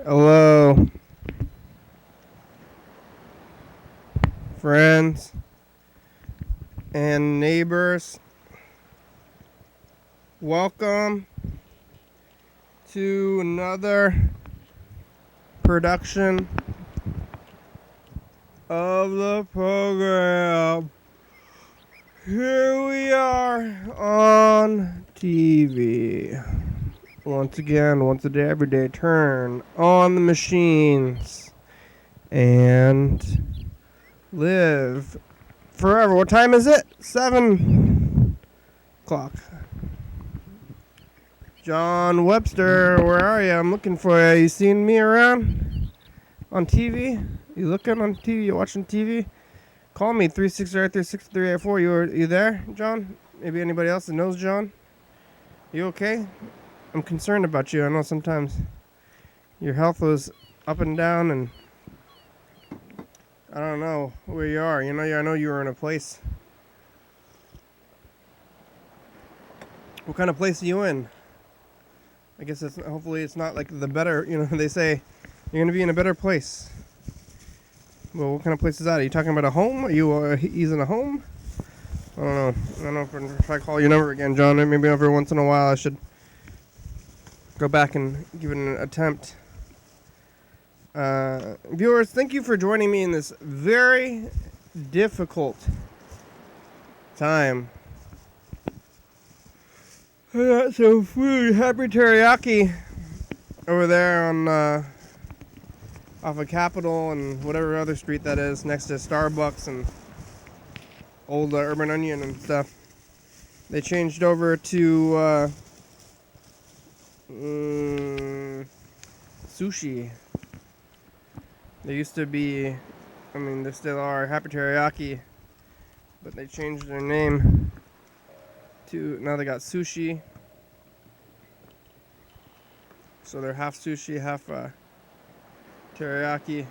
Hello, friends and neighbors. Welcome to another production of the program. Here we are on TV. Once again, once a day, every day, turn on the machines and live forever. What time is it? 7 o'clock. John Webster, where are you? I'm looking for you. You seen me around on TV? You looking on TV? You watching TV? Call me 360-36384. You there, John? Maybe anybody else that knows John? You okay? I'm concerned about you. I know sometimes your health was up and down, and I don't know where you are. I know you were in a place. What kind of place are you in? I guess hopefully it's not like the better. They say you're gonna be in a better place. Well, what kind of place is that? Are you talking about a home? Are you he's in a home? I don't know. I don't know if I call your number again, John. Maybe every once in a while I should go back and give it an attempt. Viewers, thank you for joining me in this very difficult time. I got some food, happy teriyaki over there on off of Capitol and whatever other street that is, next to Starbucks and old Urban Onion and stuff. They changed over to sushi. They used to be, they still are Happy Teriyaki, but they changed their name to, now they got sushi. So they're half sushi, half teriyaki.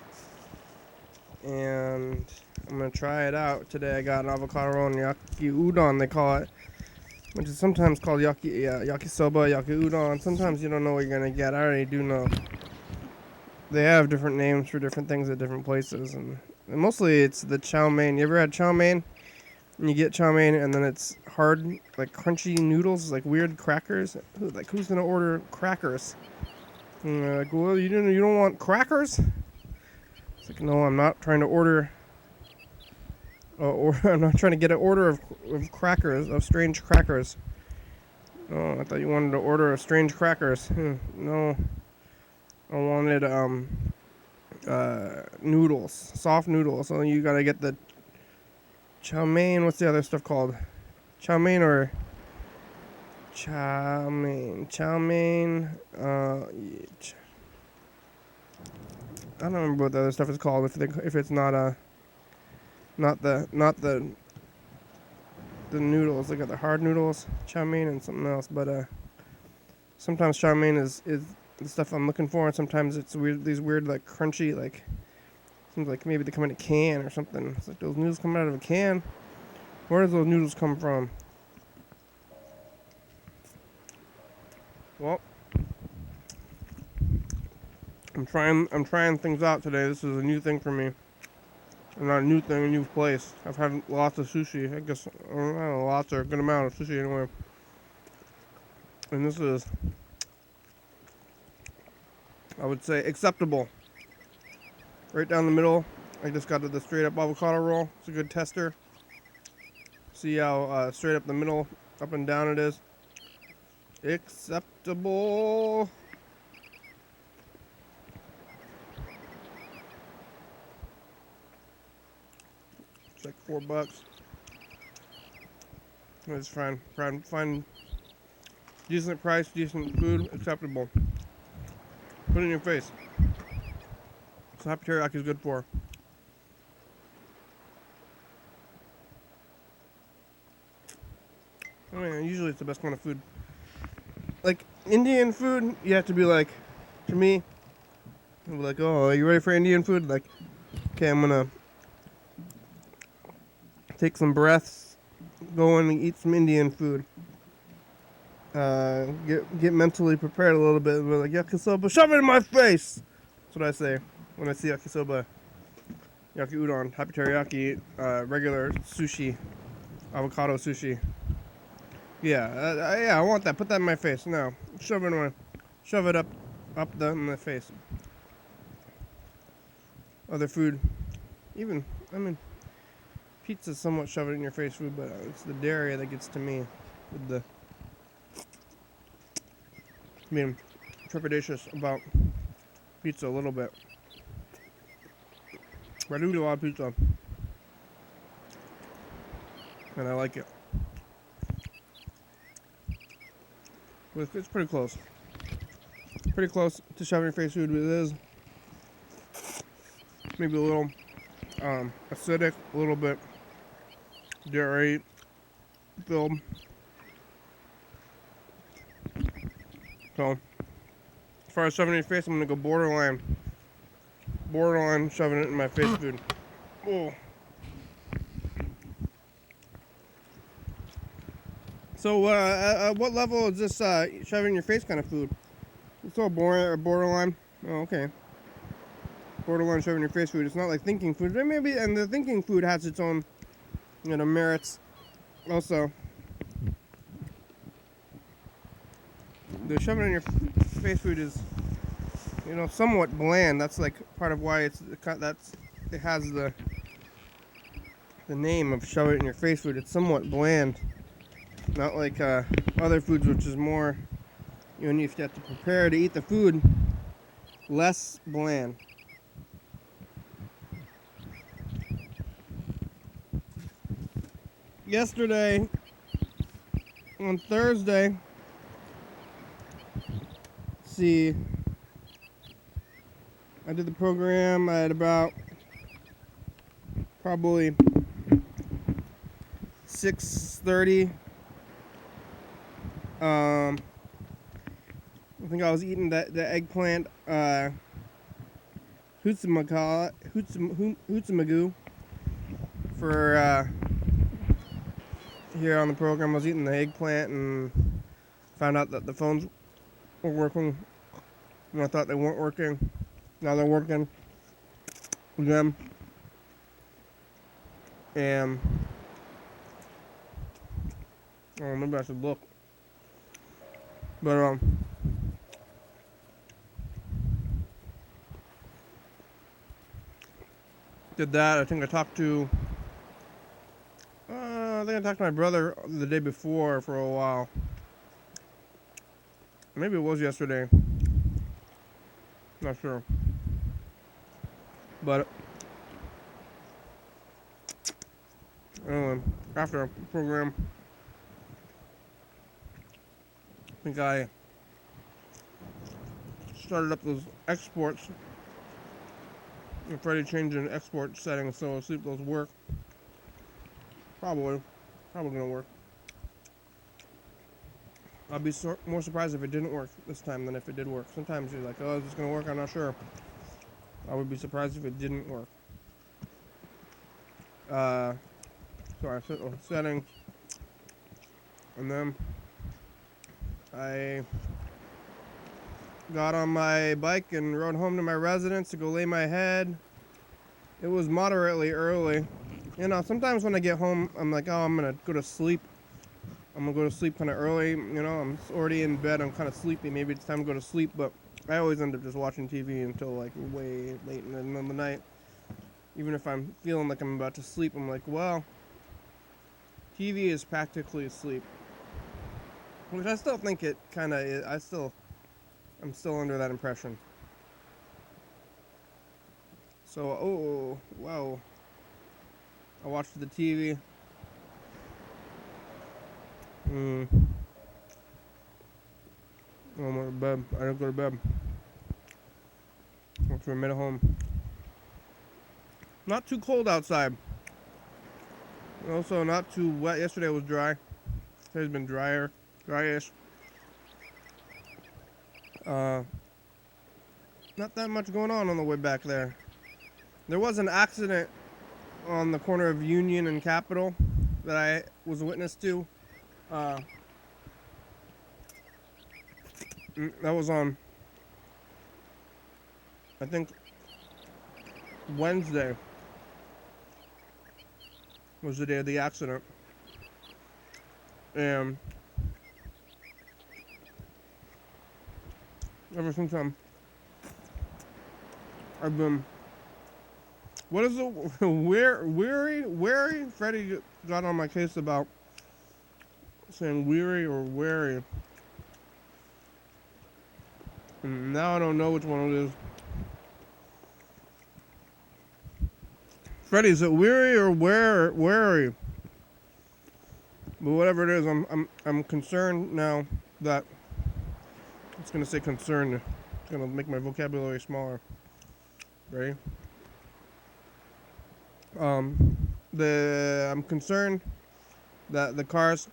And I'm going to try it out today. I got an avocado roll and yaki udon, they call it, which is sometimes called yakisoba, yaki udon. Sometimes you don't know what you're going to get. I already do know. They have different names for different things at different places, and mostly it's the chow mein. You ever had chow mein? And you get chow mein, and then it's hard, like crunchy noodles, like weird crackers. Who's gonna order crackers? And they're like, well, you don't want crackers? It's like, no, I'm not trying to order. Or I'm not trying to get an order of crackers, of strange crackers. Oh, I thought you wanted to order of strange crackers. No. I wanted noodles, soft noodles. So you gotta get the chow mein. What's the other stuff called? Chow mein or chow mein? Chow mein. I don't remember what the other stuff is called. If it's not the noodles. They got the hard noodles, chow mein, and something else. But sometimes chow mein is the stuff I'm looking for, and sometimes it's weird. These weird, like crunchy, like seems like maybe they come in a can or something. It's like those noodles come out of a can. Where does those noodles come from? Well, I'm trying things out today. This is a new thing for me. Not a new thing, a new place. I've had lots of sushi. I guess I don't know, lots or a good amount of sushi anyway. And this is, I would say, acceptable. Right down the middle. I just got the straight up avocado roll. It's a good tester. See how straight up the middle, up and down it is. Acceptable. It's like $4. It's fine. Fine. Decent price, decent food, acceptable. Put it in your face. So happy teriyaki is good for. Usually it's the best kind of food. Like Indian food, you have to be like, to me, I'm like, oh, are you ready for Indian food? Like, okay, I'm gonna take some breaths, go in and eat some Indian food. Get mentally prepared a little bit. We're like, yakisoba, shove it in my face. That's what I say when I see yakisoba, yaki udon, happy teriyaki, regular sushi, avocado sushi. Yeah, I want that. Put that in my face now. Shove it up in the face. Other food, even I mean, pizza's somewhat shove it in your face food, but it's the dairy that gets to me with the being trepidatious about pizza a little bit. But I do eat a lot of pizza, and I like it. It's pretty close. Pretty close to shoving your face food, but it is maybe a little acidic, a little bit dairy filled. So, as far as shoving it in your face, I'm gonna go borderline shoving it in my face food. Oh. So, at what level is this shoving in your face kind of food? It's all borderline. Oh, okay. Borderline shoving in your face food. It's not like thinking food. Maybe, and the thinking food has its own, merits. Also, the shoving in your face food is, somewhat bland. That's like part of why it has the name of shove it in your face food. It's somewhat bland. Not like other foods, which is more, if you have to prepare to eat the food, less bland. Yesterday, on Thursday, I did the program at about probably 6:30. I think I was eating the eggplant hutsumagu for here on the program. I was eating the eggplant and found out that the phones were working, and I thought they weren't working. Now they're working again, and maybe I should look. But did that. I think I talked to my brother the day before for a while. Maybe it was yesterday. Not sure. But anyway, after the program, I think I started up those exports. I'm afraid to change an export settings, so I'll see if those work. Probably gonna work. I'd be more surprised if it didn't work this time than if it did work. Sometimes you're like, oh, is this gonna work? I'm not sure. I would be surprised if it didn't work. So I set the setting, and then I got on my bike and rode home to my residence to go lay my head. It was moderately early. Sometimes when I get home, I'm like, oh, I'm gonna go to sleep. I'm gonna go to sleep kind of early. I'm already in bed. I'm kind of sleepy. Maybe it's time to go to sleep, but I always end up just watching TV until like way late in the middle of the night. Even if I'm feeling like I'm about to sleep, I'm like, well, TV is practically sleep. Which I still think it kind of is. I'm still under that impression. So, wow. I watched the TV. I'm going to bed. I didn't go to bed. Once we made it home. Not too cold outside. Also not too wet. Yesterday was dry. Today's been dryish. Not that much going on the way back there. There was an accident on the corner of Union and Capitol that I was a witness to. That was on I think Wednesday was the day of the accident. And ever since I've been, what is it? Weary? Freddie got on my case about saying weary or wary. And now I don't know which one it is. Freddie, is it weary or wary? But whatever it is, I'm concerned now that it's gonna say concerned. It's gonna make my vocabulary smaller. Ready? I'm concerned that the cars.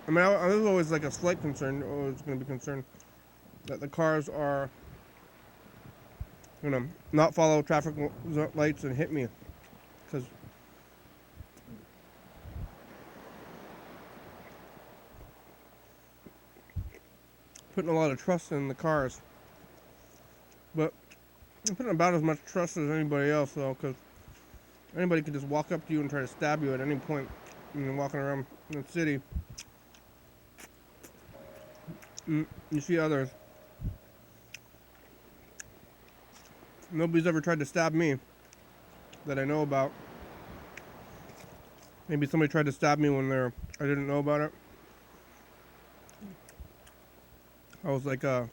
I mean, I was always like a slight concern. Always gonna be concerned that the cars are, not follow traffic lights and hit me, because putting a lot of trust in the cars. But I'm putting about as much trust as anybody else, though, because anybody could just walk up to you and try to stab you at any point when you're walking around in the city. You see others. Nobody's ever tried to stab me that I know about. Maybe somebody tried to stab me when I didn't know about it. I was like I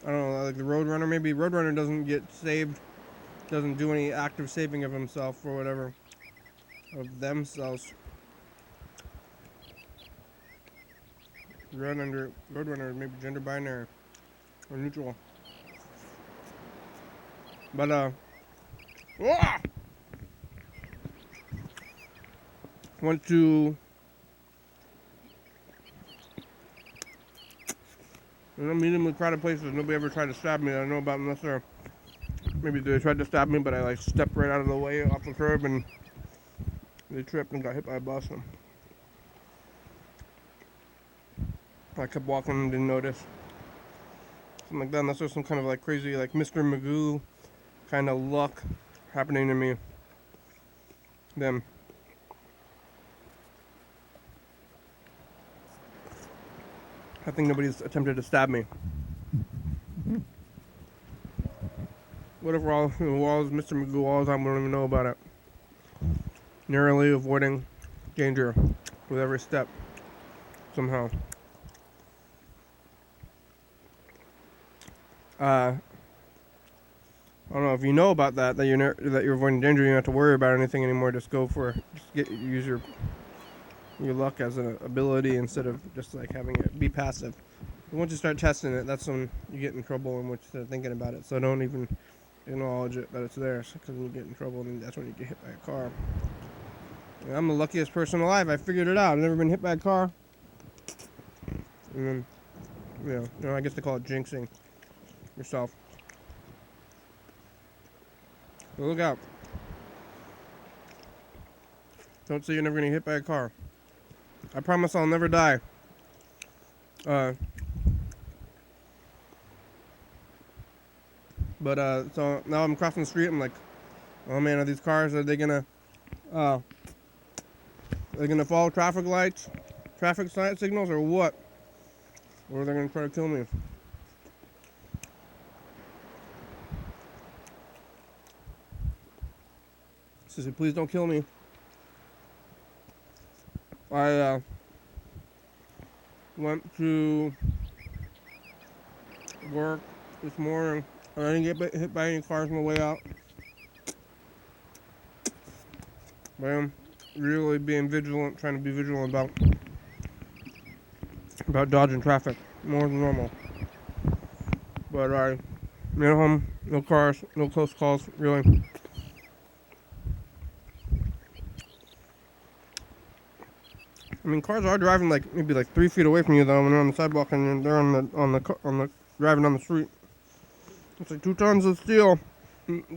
don't know, like the Roadrunner maybe. Roadrunner doesn't get saved, doesn't do any active saving of himself or whatever, of themselves. Roadrunner maybe gender binary or neutral. But went to mediumly crowded places. Nobody ever tried to stab me that I know about, unless maybe they tried to stab me, but I like stepped right out of the way off the curb and they tripped and got hit by a bus. And I kept walking and didn't notice. Something like that, unless there's some kind of like crazy like Mr. Magoo kind of luck happening to me. Then I think nobody's attempted to stab me. What if we're all Mr. Magoo all the time, we don't even know about it. Narrowly avoiding danger with every step, somehow. I don't know if you know about that you're avoiding danger. You don't have to worry about anything anymore. Just use your luck as an ability instead of just like having it be passive. And once you start testing it, that's when you get in trouble and once you start thinking about it. So don't even acknowledge it that it's there, because when you get in trouble, then that's when you get hit by a car. And I'm the luckiest person alive. I figured it out. I've never been hit by a car. And then, I guess they call it jinxing yourself. So look out. Don't say you're never going to get hit by a car. I promise I'll never die. So now I'm crossing the street. I'm like, oh man, are these cars, are they gonna follow traffic lights, traffic signals, or what? Or are they gonna try to kill me? Sissy, please don't kill me. I went to work this morning. I didn't get hit by any cars on the way out. But I'm really being vigilant, trying to be vigilant about dodging traffic more than normal. But I made it home, no cars, no close calls, really. I mean, cars are driving maybe 3 feet away from you though, when they're on the sidewalk and they're on the driving on the street. It's like 2 tons of steel,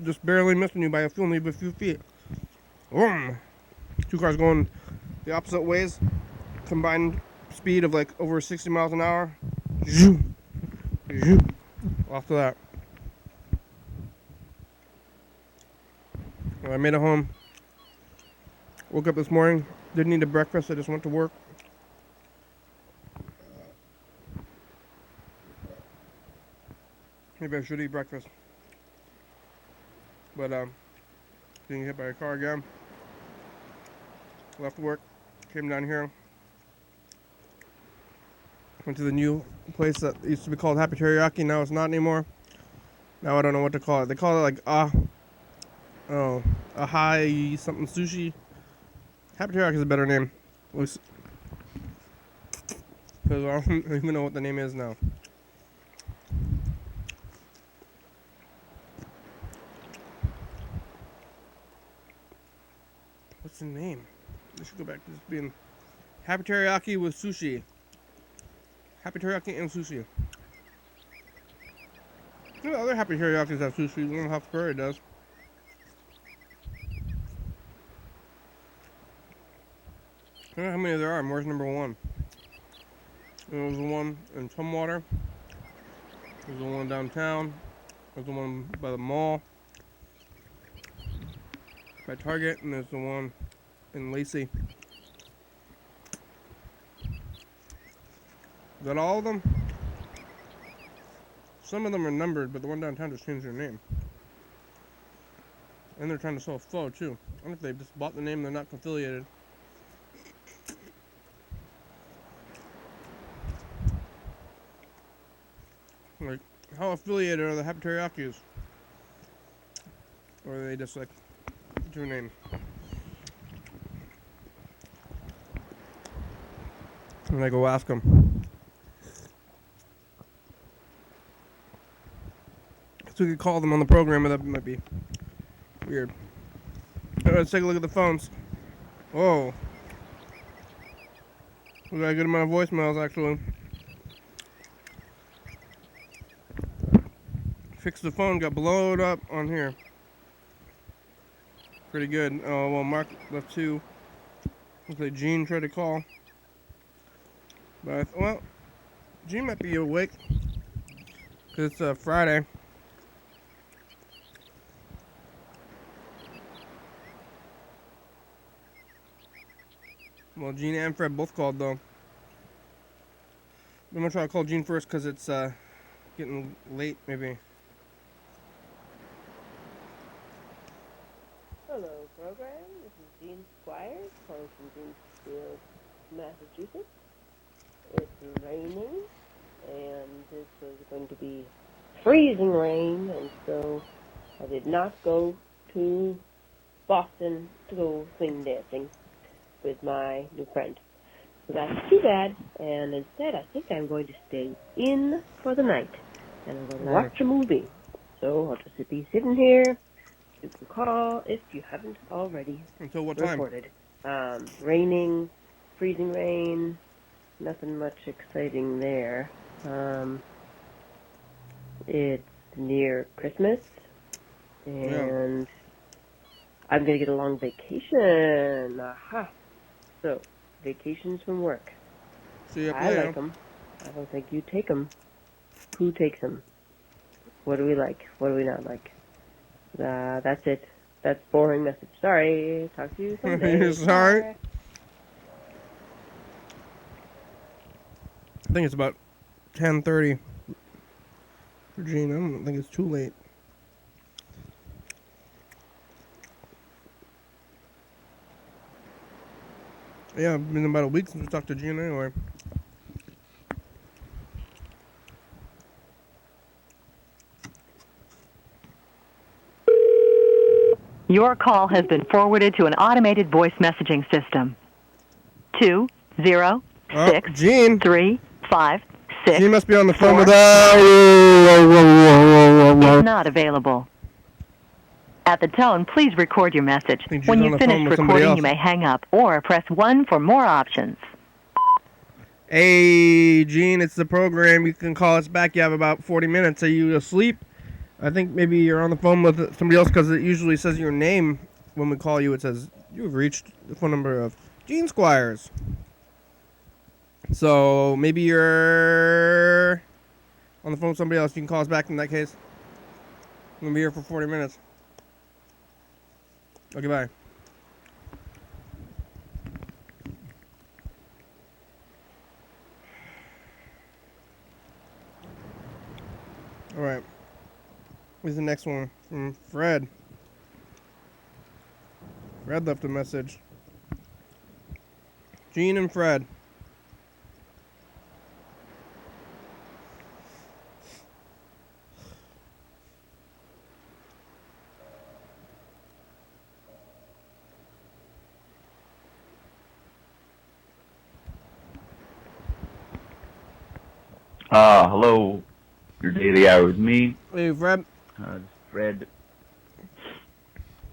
just barely missing you by only a few feet. Boom! 2 cars going the opposite ways, combined speed of over 60 miles an hour. After that, well, I made it home. Woke up this morning. Didn't eat a breakfast. I just went to work. Maybe I should eat breakfast. But getting hit by a car again. Left work, came down here. Went to the new place that used to be called Happy Teriyaki. Now it's not anymore. Now I don't know what to call it. They call it like Ahai something sushi. Happy Teriyaki is a better name. Because I don't even know what the name is now. What's the name? We should go back to this being Happy Teriyaki with sushi. Happy Teriyaki and sushi. You know, other Happy Teriyakis have sushi. I don't know how Prairie does. I don't know how many there are. Where's number one? There was the one in Tumwater. There's the one downtown. There's the one by the mall. By Target. And there's the one in Lacey. Is that all of them? Some of them are numbered, but the one downtown just changed their name. And they're trying to sell pho too. I wonder if they just bought the name, they're not affiliated. Like, how affiliated are the Happy Teriyakis? Or are they just like, what's your name? And I go ask them. So we could call them on the program, but that might be weird. Alright, let's take a look at the phones. Whoa. We got a good amount of voicemails, actually. Fixed the phone, got blown up on here. Pretty good. Oh, well, Mark left two. Looks like Gene tried to call. But, well, Gene might be awake. Because it's Friday. Well, Gene and Fred both called, though. I'm going to try to call Gene first because it's getting late, maybe. Hello, program. This is Gene Squires calling from Greensfield, Massachusetts. It's raining, and this was going to be freezing rain, and so I did not go to Boston to go swing dancing with my new friend. So that's too bad, and instead I think I'm going to stay in for the night, and I'm going to watch a movie. So I'll just be sitting here. You can call if you haven't already. Until what time? Recorded. Raining, freezing rain, nothing much exciting there. It's near Christmas, and I'm going to get a long vacation. Aha. So, vacations from work. See you I later. like them. I don't think you take them. Who takes them? What do we like? What do we not like? That's it. That's boring message. Sorry. Talk to you someday. Sorry. Bye. I think it's about 10:30 for Gene. I don't think it's too late. Yeah, it's been about a week since we talked to Gene anyway. Your call has been forwarded to an automated voice messaging system. 206 Gene. 356. Gene must be on the phone with us. Is not available. At the tone, please record your message. When you finish recording, you may hang up or press 1 for more options. Hey, Gene, it's the program. You can call us back. You have about 40 minutes. Are you asleep? I think maybe you're on the phone with somebody else because it usually says your name when we call you. It says you've reached the phone number of Gene Squires. So maybe you're on the phone with somebody else. You can call us back in that case. I'm going to be here for 40 minutes. Okay, bye. Alright. Here's the next one from Fred. Fred left a message. Gene and Fred. Hello. Your daily hour with me. Hey, Fred. This is Fred.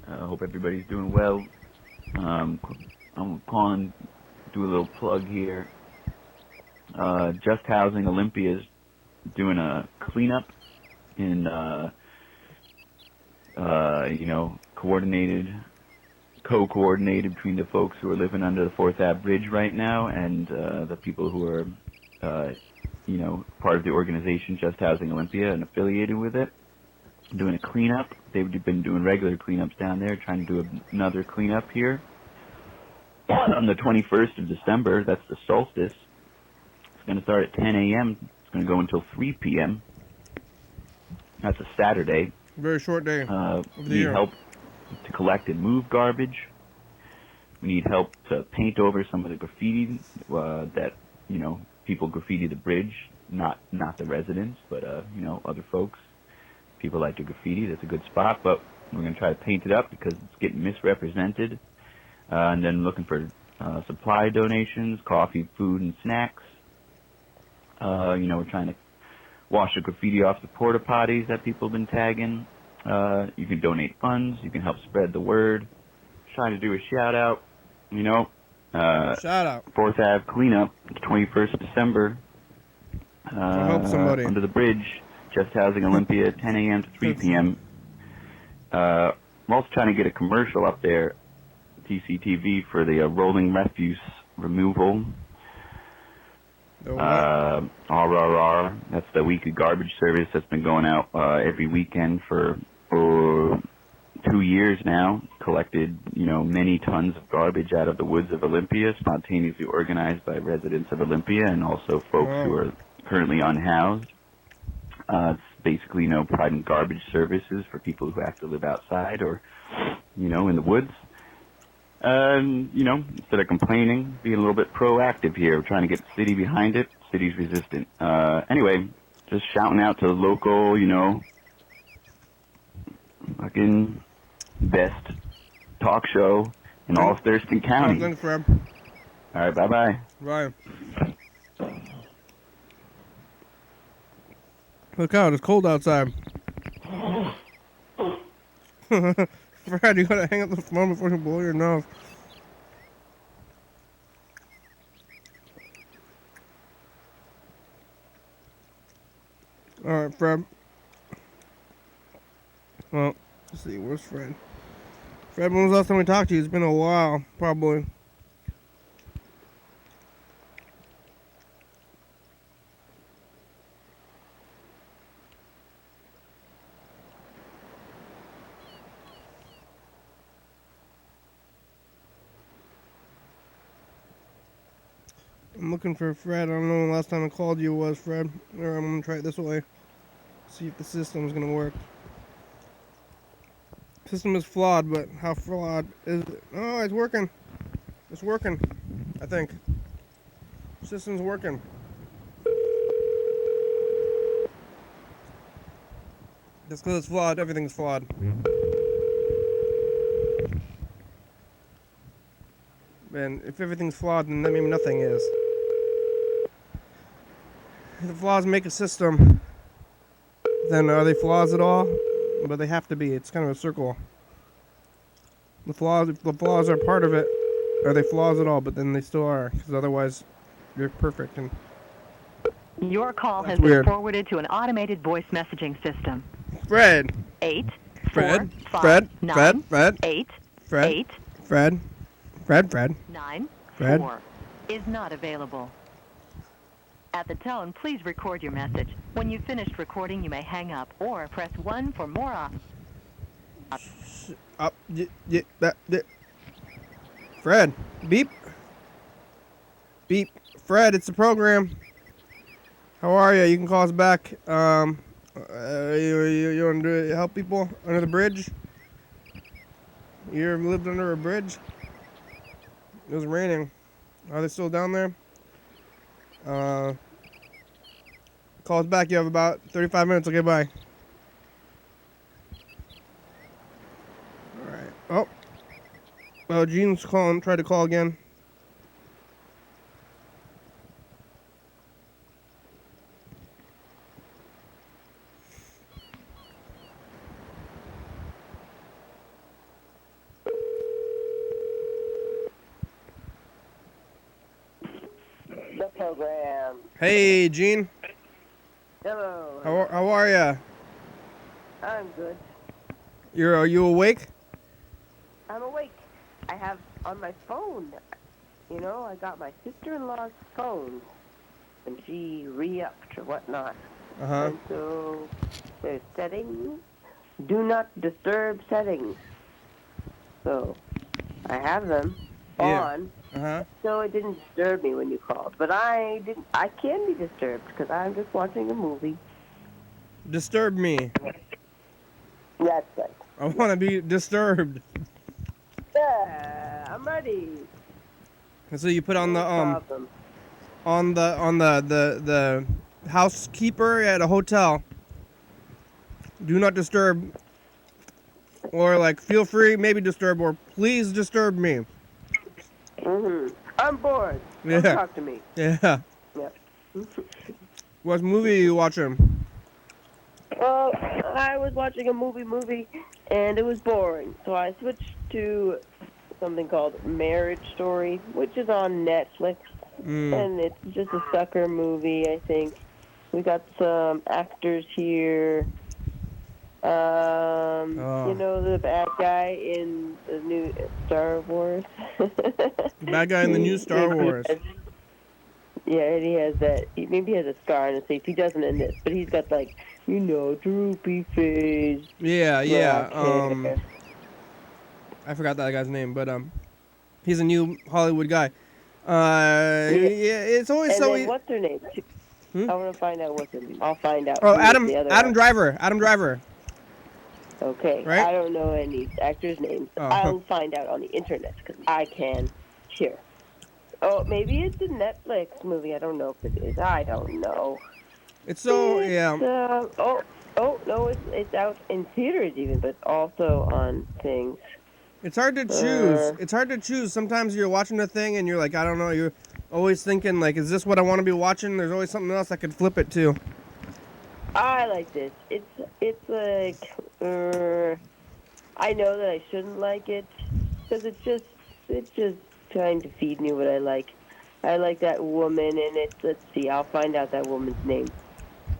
Hope everybody's doing well. I'm calling, do a little plug here. Just Housing Olympia's doing a cleanup in, co-coordinated between the folks who are living under the 4th Ave Bridge right now and the people who are, part of the organization Just Housing Olympia and affiliated with it. Doing a cleanup. They've been doing regular cleanups down there, trying to do another cleanup here. On the 21st of December, that's the solstice. It's going to start at 10 a.m. It's going to go until 3 p.m. That's a Saturday. Very short day. We need help to collect and move garbage. We need help to paint over some of the graffiti that, people graffiti the bridge, not the residents, but, other folks. People like to graffiti. That's a good spot, but we're going to try to paint it up because it's getting misrepresented. And then looking for supply donations, coffee, food, and snacks. We're trying to wash the graffiti off the porta potties that people have been tagging. You can donate funds. You can help spread the word. Trying to do a shout out. Shout out. 4th Ave cleanup, 21st of December. Help somebody. Under the bridge. Just Housing Olympia, 10 a.m. to 3 p.m. We're also trying to get a commercial up there, TCTV, for the rolling refuse removal. RRR, that's the weekly garbage service that's been going out every weekend for 2 years now. Collected, many tons of garbage out of the woods of Olympia, spontaneously organized by residents of Olympia and also folks who are currently unhoused. It's basically, providing garbage services for people who have to live outside or, in the woods. Instead of complaining, being a little bit proactive here. We're trying to get the city behind it. City's resistant. Anyway, just shouting out to the local, fucking best talk show in all of Thurston County. Thanks, Fred. All right, bye-bye. Bye. Look out, it's cold outside. Fred, you gotta hang up the phone before you blow your nose. Alright, Fred. Well, let's see, where's Fred? Fred, when was the last time we talked to you? It's been a while, probably. I'm looking for Fred. I don't know when the last time I called you was, Fred. Or I'm going to try it this way. See if the system's going to work. System is flawed, but how flawed is it? Oh, it's working. It's working, I think. System's working. Just because it's flawed, everything's flawed. And if everything's flawed, then that means nothing is. If the flaws make a system, then are they flaws at all? But they have to be. It's kind of a circle. If the flaws are part of it, are they flaws at all? But then they still are, because otherwise, you're perfect. And your call has been forwarded to an automated voice messaging system. Fred. 8. Fred. 4, 5, Fred. 9, Fred. Fred. 8. Fred. 8. Fred. Fred. 9. Fred. 4 is not available. At the tone, please record your message. When you've finished recording, you may hang up or press 1 for more options. Up, Fred, beep. Beep. Fred, it's the program. How are you? You can call us back. You want to help people under the bridge? You ever lived under a bridge? It was raining. Are they still down there? Call us back. You have about 35 minutes. Okay, bye. All right. Oh. Well, Gene's calling. Tried to call again. The program. Hey, Gene. Hello. How are ya? I'm good. Are you awake? I'm awake. I have on my phone, I got my sister-in-law's phone, and she re-upped or whatnot. Uh-huh. And so there's settings, do not disturb settings. So I have them on, Uh-huh. so it didn't disturb me when you called. But I can be disturbed because I'm just watching a movie. Disturb me. That's right. I want to be disturbed. Yeah, I'm ready. And so you put on No the problem. on the housekeeper at a hotel. Do not disturb, or like feel free, maybe disturb, or please disturb me. I'm bored. Yeah. Don't talk to me. Yeah. Yeah. What movie are you watching? Well, I was watching a movie, and it was boring. So I switched to something called Marriage Story, which is on Netflix. And it's just a sucker movie, I think. We got some actors here. You know the bad guy in the new Star Wars? The bad guy in the new Star Wars. Yeah, and he has that. Maybe he has a scar on his face. He doesn't in this, but he's got like, droopy face. Yeah. black hair. I forgot that guy's name, but he's a new Hollywood guy. It's always And so. then what's her name? I want to find out what's her name. I'll find out. Oh, who Adam the other Driver. Adam Driver. Okay. Right? I don't know any actors' names. Oh. I'll find out on the internet because I can. Here. Oh, maybe it's a Netflix movie. I don't know if it is. I don't know. It's so yeah. No, it's out in theaters even, but also on things. It's hard to choose. It's hard to choose. Sometimes you're watching a thing and you're like, I don't know. You're always thinking like, is this what I want to be watching? There's always something else I could flip it to. I like this. It's like I know that I shouldn't like it because it's just trying to feed me what I like. I like that woman in it. Let's see. I'll find out that woman's name.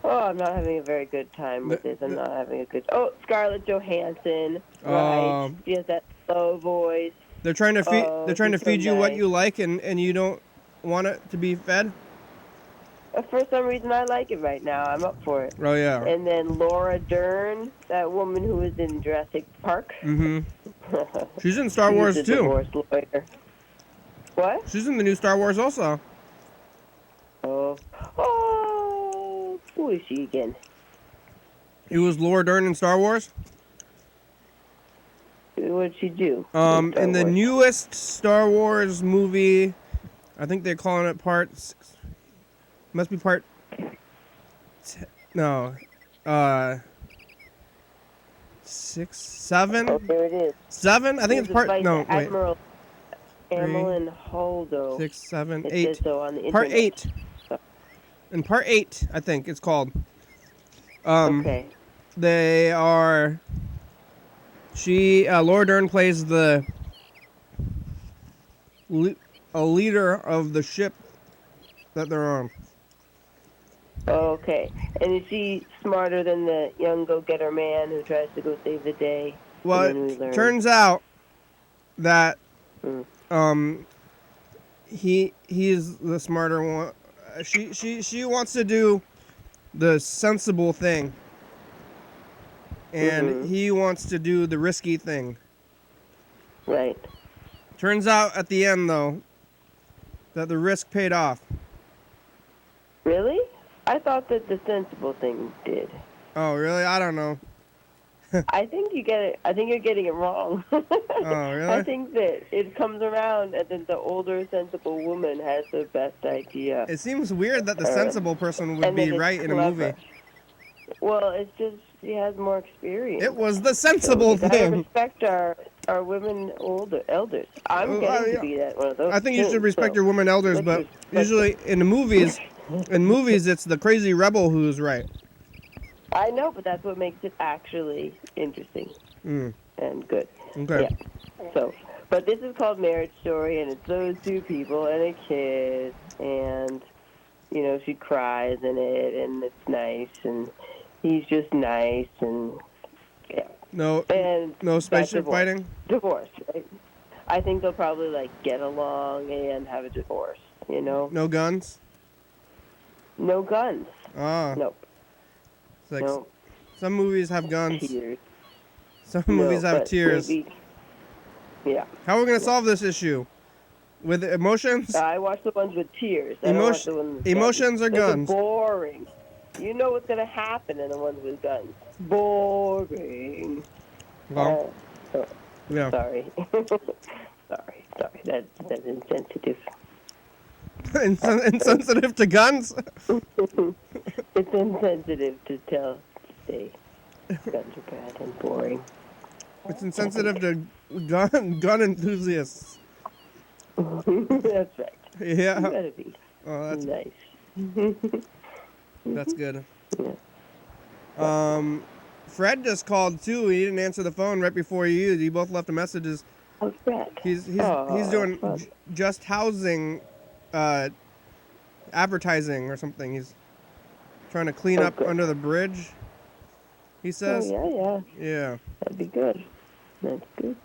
Oh, I'm not having a very good time with this. I'm not having a good. Oh, Scarlett Johansson. Right. She has that slow voice. They're trying to feed. They're trying to feed you what you like, and you don't want it to be fed. For some reason, I like it right now. I'm up for it. Oh yeah. And then Laura Dern, that woman who was in Jurassic Park. She's in Star Wars She's a too. divorce lawyer. What? She's in the new Star Wars also. Oh, who is she again? It was Laura Dern in Star Wars. What did she do? In the newest Star Wars movie, I think they're calling it part 6. Must be part. No, 6, 7. Oh, there it is. 7. I think it's part. No, wait. Admiral Amelin Holdo. 6, 7, It 8. says so on the Part internet. 8. In part 8, I think it's called. Okay. They are. Laura Dern plays a leader of the ship that they're on. Okay. And is she smarter than the young go-getter man who tries to go save the day? Well, it turns out that he is the smarter one. She wants to do the sensible thing. And he wants to do the risky thing. Right. Turns out at the end, though, that the risk paid off. Really? I thought that the sensible thing did. Oh, really? I don't know. I think you get it. I think you're getting it wrong. Oh, really? I think that it comes around, and then the older, sensible woman has the best idea. It seems weird that the sensible person would be right in a movie. Well, it's just she has more experience. It was the sensible thing. thing. We respect our women elders. I'm getting to be that one of those. I think you should respect your women elders, but usually in the movies, it's the crazy rebel who's right. I know, but that's what makes it actually interesting and good. Okay. Yeah. So, but this is called Marriage Story, and it's those two people and a kid, and you know she cries in it, and it's nice, and he's just nice, and yeah. No spaceship fighting. Divorce, right? I think they'll probably like get along and have a divorce. You know. No guns. No guns. Ah. Nope. Like no. Some movies have guns. Tears. Some movies have tears. Maybe, yeah. How are we going to solve this issue? With emotions? I watch the ones with tears. I don't watch the ones with emotions guns. or guns? They're boring. You know what's going to happen in the ones with guns. Boring. Well, yeah. Sorry. sorry. That's insensitive. Insensitive to guns? It's insensitive to say guns are bad and boring. It's insensitive to gun enthusiasts. That's right. Yeah. You gotta be. Oh, that's nice. That's good. Yeah. Fred just called too. He didn't answer the phone right before you. You both left messages. Oh, Fred. He's doing just housing, advertising or something. He's trying to clean up under the bridge. He says. Oh yeah. That'd be good. That's good.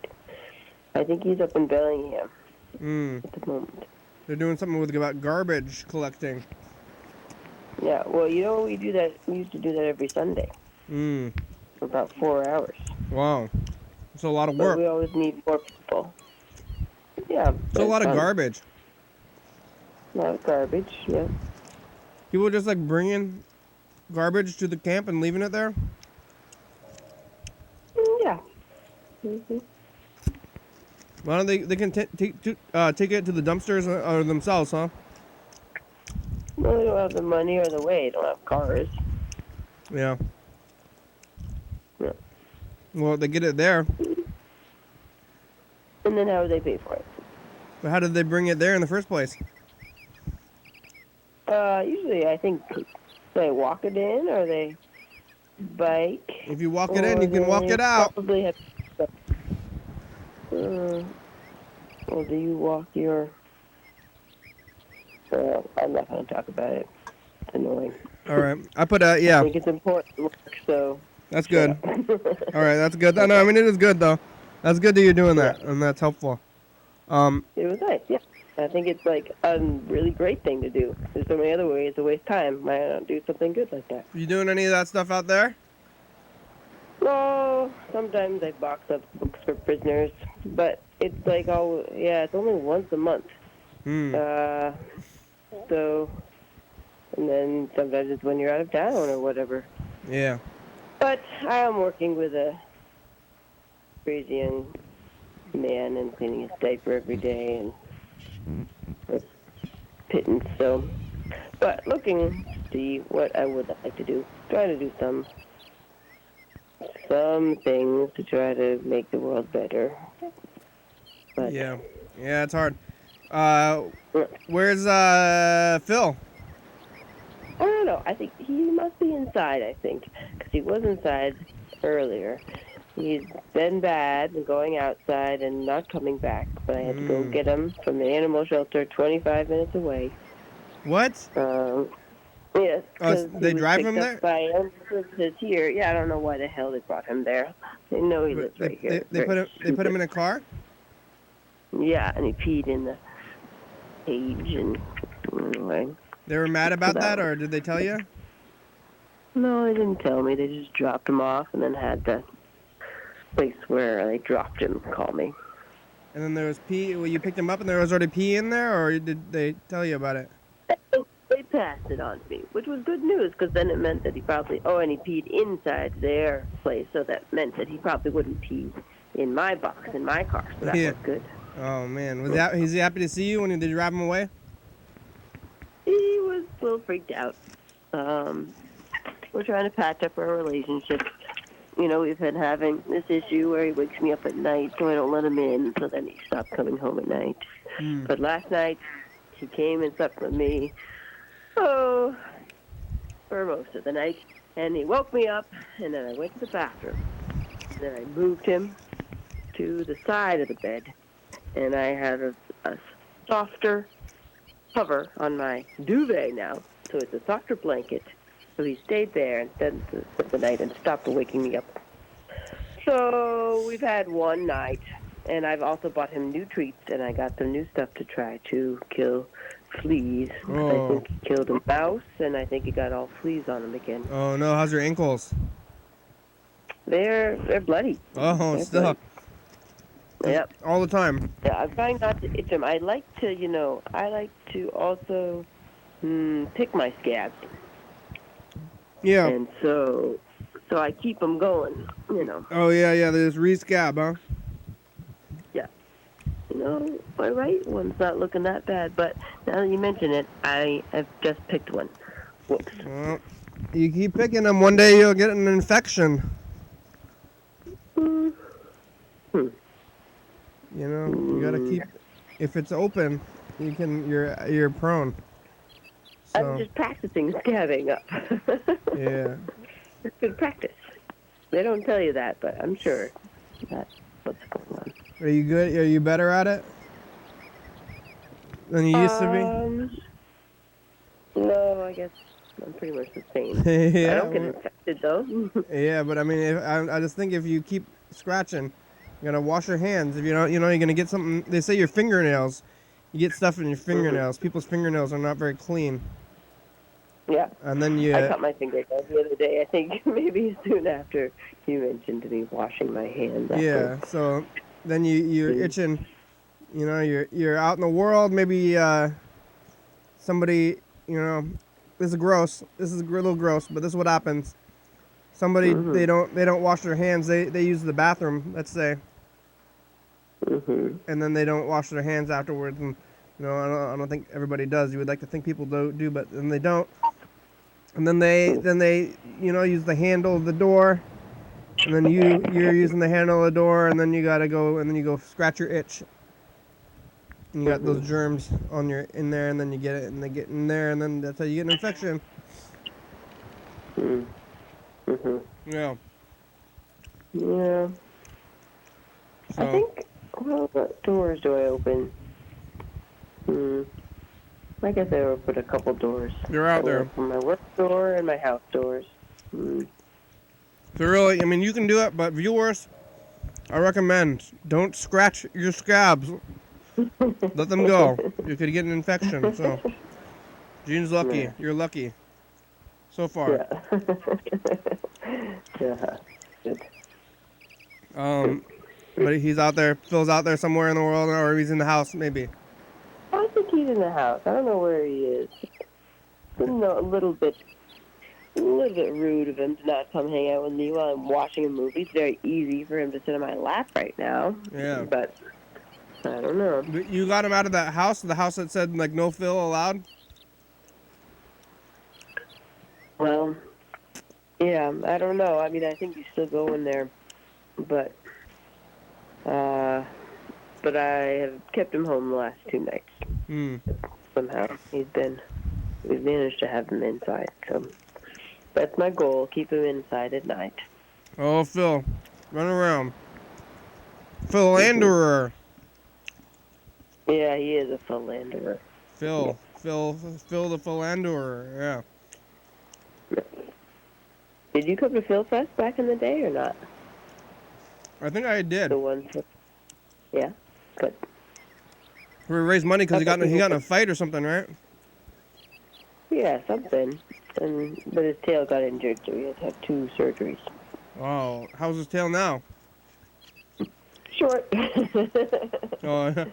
I think he's up in Bellingham at the moment. They're doing something about garbage collecting. Yeah, well, you know, we used to do that every Sunday. For about 4 hours. Wow. It's a lot of work. But we always need more people. Yeah. It's a lot of garbage. A lot of garbage, yeah. People just like bringing garbage to the camp and leaving it there? Yeah. Mm-hmm. Why don't they can take it to the dumpsters themselves, huh? Well, they don't have the money or the way. They don't have cars. Yeah. Yeah. Well, they get it there. And then how would they pay for it? But how did they bring it there in the first place? Usually, I think they walk it in or they bike. If you walk it in, you can walk it out. Probably have. Well, do you walk your? I'm not going to talk about it. It's annoying. All right, I put yeah. I think it's important work, so. That's good. All right, that's good. No, I mean it is good though. That's good that you're doing that, and that's helpful. It was nice, yeah. I think it's like a really great thing to do. There's so many other ways to waste time. Why not do something good like that? You doing any of that stuff out there? No, sometimes I box up books for prisoners, but it's like it's only once a month. So, and then sometimes it's when you're out of town or whatever. Yeah. But I am working with a crazy young man and cleaning his diaper every day and pittance. So, but looking to see what I would like to do. Trying to do some things to try to make the world better. But, yeah, it's hard. Where's Phil? I don't know. I think he must be inside, I think, because he was inside earlier. He's been bad and going outside and not coming back, but I had to go get him from the animal shelter 25 minutes away. What? Yes. Oh, they drive him there? By ambulances here. Yeah, I don't know why the hell they brought him there. They know he lives right here. They put him in a car? Yeah, and he peed in the cage and anyway. They were mad about that, or did they tell you? No, they didn't tell me. They just dropped him off and then had the place where they dropped him call me. And then there was pee. Well, you picked him up and there was already pee in there, or did they tell you about it? They passed it on to me, which was good news because then it meant that he probably, and he peed inside their place, so that meant that he probably wouldn't pee in my box, in my car, so that was good. Oh, man. Was he happy to see you when you did drive him away? He was a little freaked out. We're trying to patch up our relationship. You know, we've been having this issue where he wakes me up at night, so I don't let him in, so then he stopped coming home at night. But last night, he came and slept with me, for most of the night, and he woke me up, and then I went to the bathroom. Then I moved him to the side of the bed, and I had a softer cover on my duvet now, so it's a softer blanket. So he stayed there instead of the night and stopped waking me up. So we've had one night, and I've also bought him new treats, and I got some new stuff to try to kill fleas. I think he killed a mouse, and I think he got all fleas on him again. Oh, no. How's your ankles? They're bloody. Oh, still. Yep. All the time. Yeah, I'm trying not to itch them. I like to also pick my scabs. Yeah. And so I keep them going, Oh, yeah. There's rescab, huh? Yeah. My right one's not looking that bad, but now that you mention it, I have just picked one. Whoops. Well, you keep picking them, one day you'll get an infection. You gotta keep. If it's open, you're prone. So. I'm just practicing scabbing up. Yeah. It's good practice. They don't tell you that, but I'm sure that's what's going on. Are you good? Are you better at it than you used to be? No, I guess I'm pretty much the same. Yeah, I don't get infected though. Yeah, but I mean, I just think if you keep scratching, you're gonna wash your hands. If you don't, you're gonna get something. They say your fingernails. You get stuff in your fingernails. People's fingernails are not very clean. Yeah. And then I cut my fingernails the other day. I think maybe soon after you mentioned to me washing my hands. Yeah. So then you're itching. You're out in the world. Maybe somebody. This is gross. This is a little gross, but this is what happens. Somebody they don't wash their hands. They use the bathroom. Let's say. And then they don't wash their hands afterwards. And I don't think everybody does. You would like to think people do, but then they don't. And then they use the handle of the door, and then you're using the handle of the door, and then you gotta go, and then you go scratch your itch. And you got those germs in there, and then you get it, and they get in there, and then that's how you get an infection. Yeah. Yeah. So, I think, what doors do I open? I guess I open a couple doors. You're out there. Open my work door and my house doors. So really, I mean, you can do it, but viewers, I recommend don't scratch your scabs. Let them go. You could get an infection. So, Gene's lucky. Yeah. You're lucky. So far. Yeah. Good. But he's out there. Phil's out there somewhere in the world, or he's in the house, maybe. I think he's in the house. I don't know where he is. A little bit rude of him to not come hang out with me while I'm watching a movie. It's very easy for him to sit on my lap right now. Yeah. But I don't know. You got him out of that house, the house that said like no Phil allowed? Well, yeah, I don't know. I mean, I think he's still going there, but I have kept him home the last 2 nights. Somehow we've managed to have him inside. So that's my goal: keep him inside at night. Oh, Phil, run around. Philanderer. Yeah, he is a philanderer. Phil the philanderer. Yeah. Did you come to Phil Fest back in the day or not? I think I did. The one. Yeah. Good. We raised money because he got in a fight or something, right? Yeah, something. but his tail got injured, so he had to have 2 surgeries. Oh, how's his tail now? Short. Oh, yeah.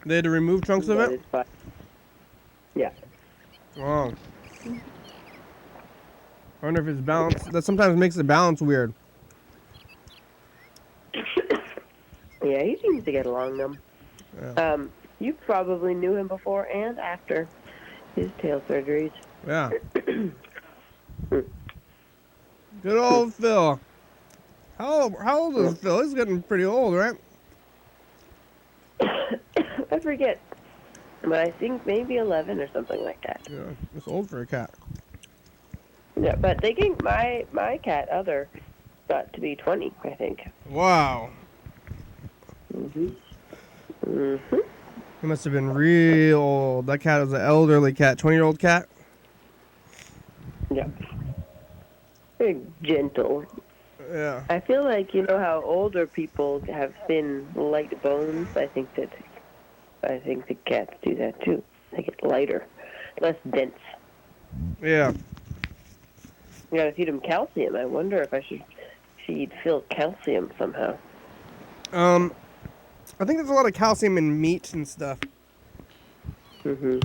They had to remove chunks of But it? it's fine. Yeah. Oh. I wonder if his balance, that sometimes makes the balance weird. Yeah, he seems to get along, though. Yeah. You probably knew him before and after his tail surgeries. Yeah. Good old Phil. How old is Phil? He's getting pretty old, right? I forget, but I think maybe 11 or something like that. Yeah, it's old for a cat. Yeah, but they think my cat Other got to be 20, I think. Wow. Mhm. Mhm. He must have been real old. That cat was an elderly cat, 20-year-old cat. Yeah. Very gentle. Yeah. I feel like, you know how older people have thin, light bones? I think the cats do that too. They get lighter, less dense. Yeah. You gotta feed them calcium. I wonder if I should feed Phil calcium somehow. I think there's a lot of calcium in meat and stuff. Mhm.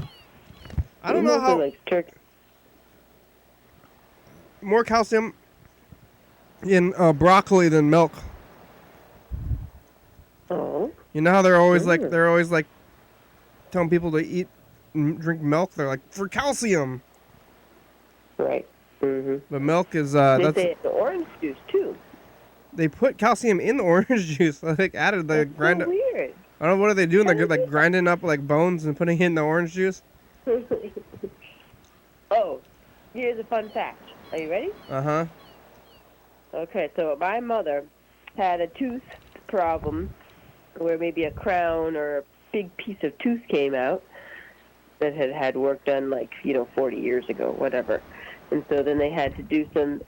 I don't know how Like turkey. more calcium in broccoli than milk. Oh. You know how they're always like telling people to eat drink milk. They're like for calcium. Right. Mhm. But milk is They say the orange juice too. they put calcium in the orange juice. Like added the That's grind. so weird. I don't know what are they doing. They're like grinding up like bones and putting it in the orange juice. Oh, here's a fun fact. Are you ready? Uh-huh. Okay, so my mother had a tooth problem where maybe a crown or a big piece of tooth came out that had work done 40 years ago, whatever. And so then they had to do some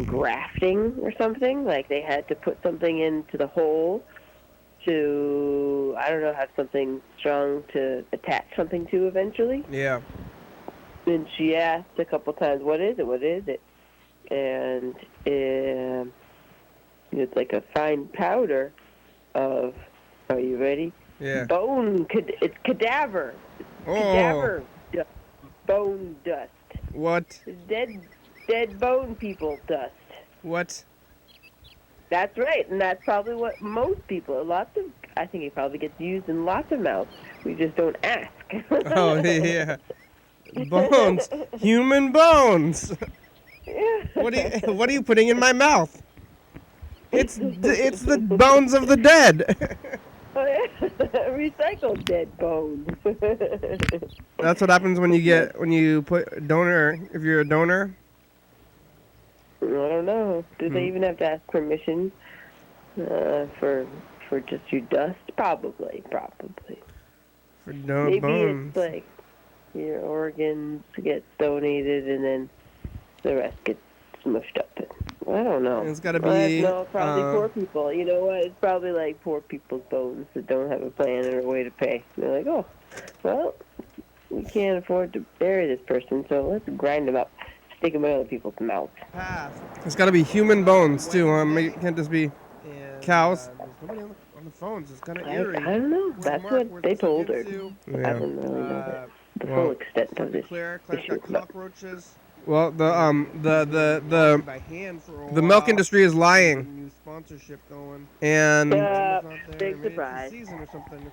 grafting or something. Like they had to put something into the hole to, I don't know, have something strong to attach something to eventually. Yeah. And she asked a couple times, what is it? And it's like a fine powder of, are you ready? Yeah. It's cadaver. Oh. Cadaver dust. Bone dust. What? It's dead bone people dust. What? That's right, and that's probably what most people, I think it probably gets used in lots of mouths. We just don't ask. Oh, yeah. Bones. Human bones. What are you putting in my mouth? It's the bones of the dead. Recycled dead bones. That's what happens when you put donor, if you're a donor. I don't know. Do they even have to ask permission for just your dust? Probably. For Maybe bones. it's like your organs get donated and then the rest gets smushed up. I don't know. It's got to be. No, probably poor people. You know what? It's probably like poor people's bones that don't have a plan or a way to pay. They're like, oh, well, we can't afford to bury this person, so let's grind them up, stick them in other people's mouths. It's got to be human bones too. It can't just be cows. There's nobody on the phones. It's kind of eerie. I don't know. That's what they told her. Yeah. I don't really know the full extent of this Claire's issue. got cockroaches. Well, the milk industry is lying. And big surprise.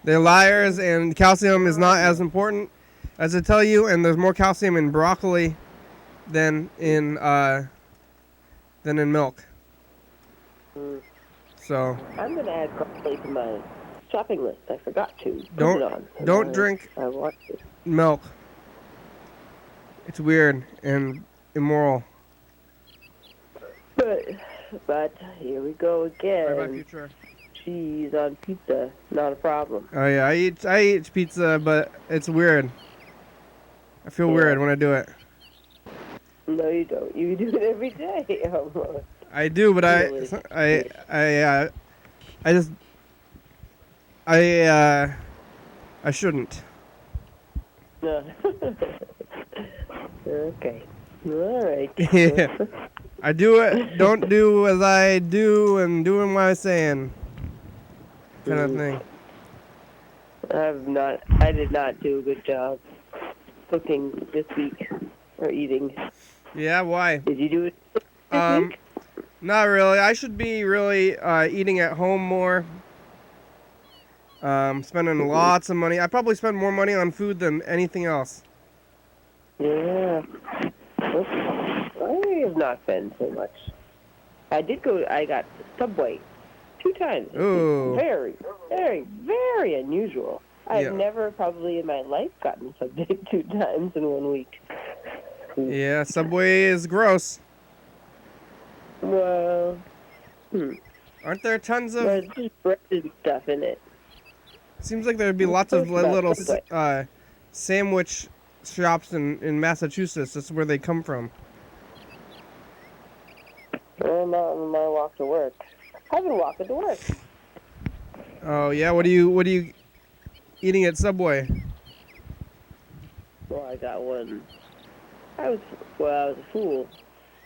They're liars, and calcium is not as important as they tell you. And there's more calcium in broccoli than in milk. So I'm gonna add broccoli to my shopping list. I forgot to. Don't drink milk. It's weird and immoral. But here we go again. Bye-bye, future. Cheese on pizza, not a problem. Oh yeah, I eat pizza, but it's weird. I feel weird when I do it. No, you don't. You do it every day almost. I do, but I shouldn't. No. Okay. All right. Yeah. I do it. Don't do as I do, and doing what I'm saying. Kind of thing. I did not do a good job cooking this week or eating. Yeah. Why? Did you do it this week? Not really. I should be really eating at home more. Spending lots of money. I probably spend more money on food than anything else. Yeah. I have not been so much. I got Subway 2 times. Ooh. Very, very, very unusual. I've Yeah. never probably in my life gotten Subway 2 times in 1 week. Yeah, Subway is gross. Well, Aren't there tons of... there's just bread and stuff in it. Seems like there'd be lots of little sandwich shops in Massachusetts. That's where they come from. Well, not on my walk to work. I've been walking to work. Oh yeah, what are you eating at Subway? Well, I got one. I was a fool.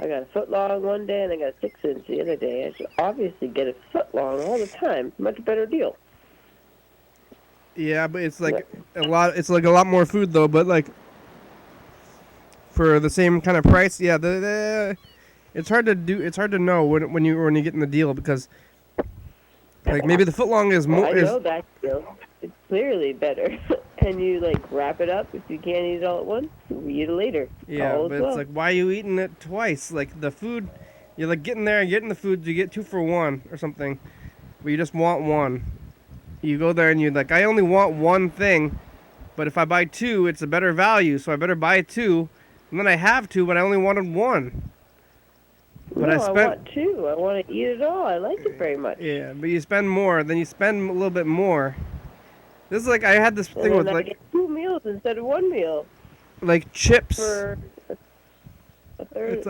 I got a foot long one day and I got a 6-inch the other day. I should obviously get a foot long all the time. Much better deal. Yeah, but it's like a lot more food though. But like for the same kind of price, yeah. It's hard to do. It's hard to know when you get in the deal because like maybe the foot long is more. I know that deal. It's clearly better. And you like wrap it up if you can't eat it all at once. You eat it later. Yeah, but it's like, why are you eating it twice? Like the food, you're like getting there and getting the food. You get 2 for 1 or something, but you just want one. You go there and you're like, I only want one thing, but if I buy 2, it's a better value, so I better buy 2. And then I have 2, but I only wanted 1. But I want 2. I want to eat it all. I like it very much. Yeah, but you spend more. Then you spend a little bit more. This is like I had this thing with I like get 2 meals instead of 1 meal. Like chips. For a third. It's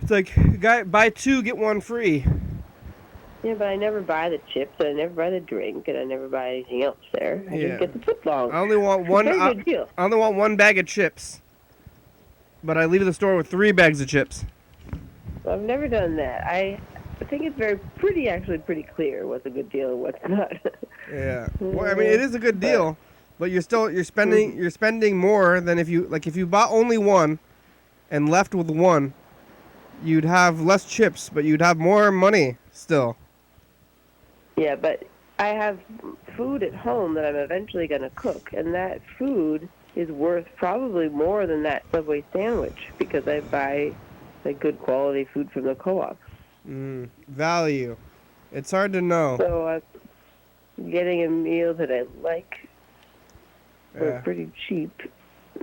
like buy 2 get 1 free. Yeah, but I never buy the chips, and I never buy the drink, and I never buy anything else there. I just get the foot long. I only want one. I only want 1 bag of chips. But I leave the store with 3 bags of chips. Well, I've never done that. I think it's pretty clear what's a good deal and what's not. Yeah. Well, I mean, it is a good deal, but you're spending more than if you bought only 1 and left with 1, you'd have less chips, but you'd have more money still. Yeah, but I have food at home that I'm eventually going to cook, and that food is worth probably more than that Subway sandwich because I buy like good quality food from the co-op. Value. It's hard to know. So I'm getting a meal that I like for pretty cheap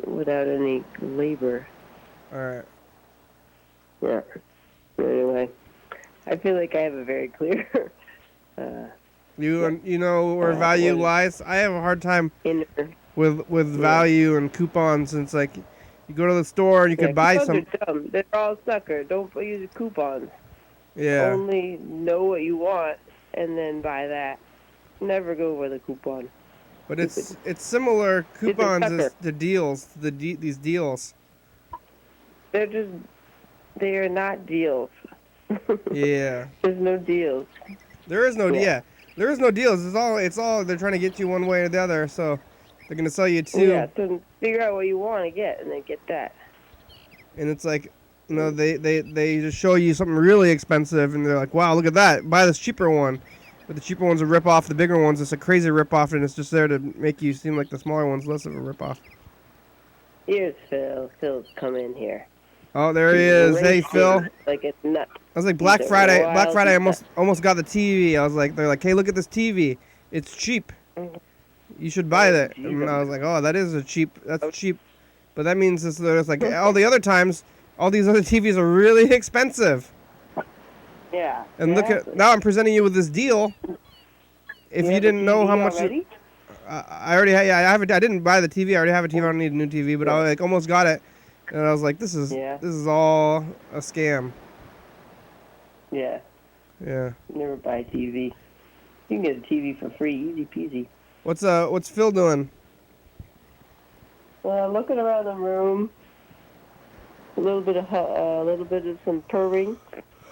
without any labor. All right. Yeah. Anyway, I feel like I have a very clear... you know where value lies? I have a hard time with value and coupons. And it's like you go to the store and you could buy some. Coupons are dumb. They're all sucker. Don't use coupons. Yeah. Only know what you want and then buy that. Never go with a coupon. But it's similar coupons as the deals. These deals. They are not deals. Yeah. There's no deals. There is no There is no deals. It's all they're trying to get you one way or the other. So they're gonna sell you 2. Yeah. So figure out what you want to get and then get that. And it's like, you know, they just show you something really expensive and they're like, wow, look at that. Buy this cheaper one. But the cheaper ones are rip off the bigger ones. It's a crazy rip off, and it's just there to make you seem like the smaller one's less of a rip off. Here's Phil. Phil's come in here. Oh, there he is. Hey, Phil. Like it's nuts. I was like Black Friday. Black Friday, I almost got the TV. I was like, they're like, hey, look at this TV. It's cheap. You should buy that. And I was like, oh, that's cheap. But that means it's like all the other times, all these other TVs are really expensive. Yeah. And look at now, I'm presenting you with this deal. If you didn't know how much, I already had. Yeah, I didn't buy the TV. I already have a TV. I don't need a new TV. But I like almost got it, and I was like, this is all a scam. Yeah. Yeah. Never buy TV. You can get a TV for free, easy peasy. What's Phil doing? Looking around the room, a little bit of some purring.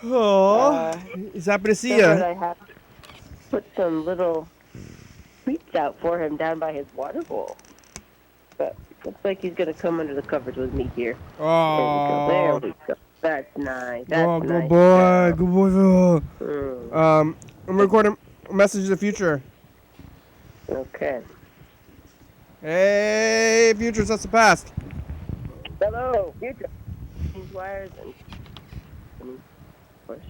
Oh, he's happy to see you. I have put some little treats out for him down by his water bowl. But looks like he's gonna come under the covers with me here. Oh, there we go. That's nice. That's good nice. boy, good boy. Mm. I'm recording a message to the future. Okay. Hey, futures, that's the past. Hello, future. Wires and of course.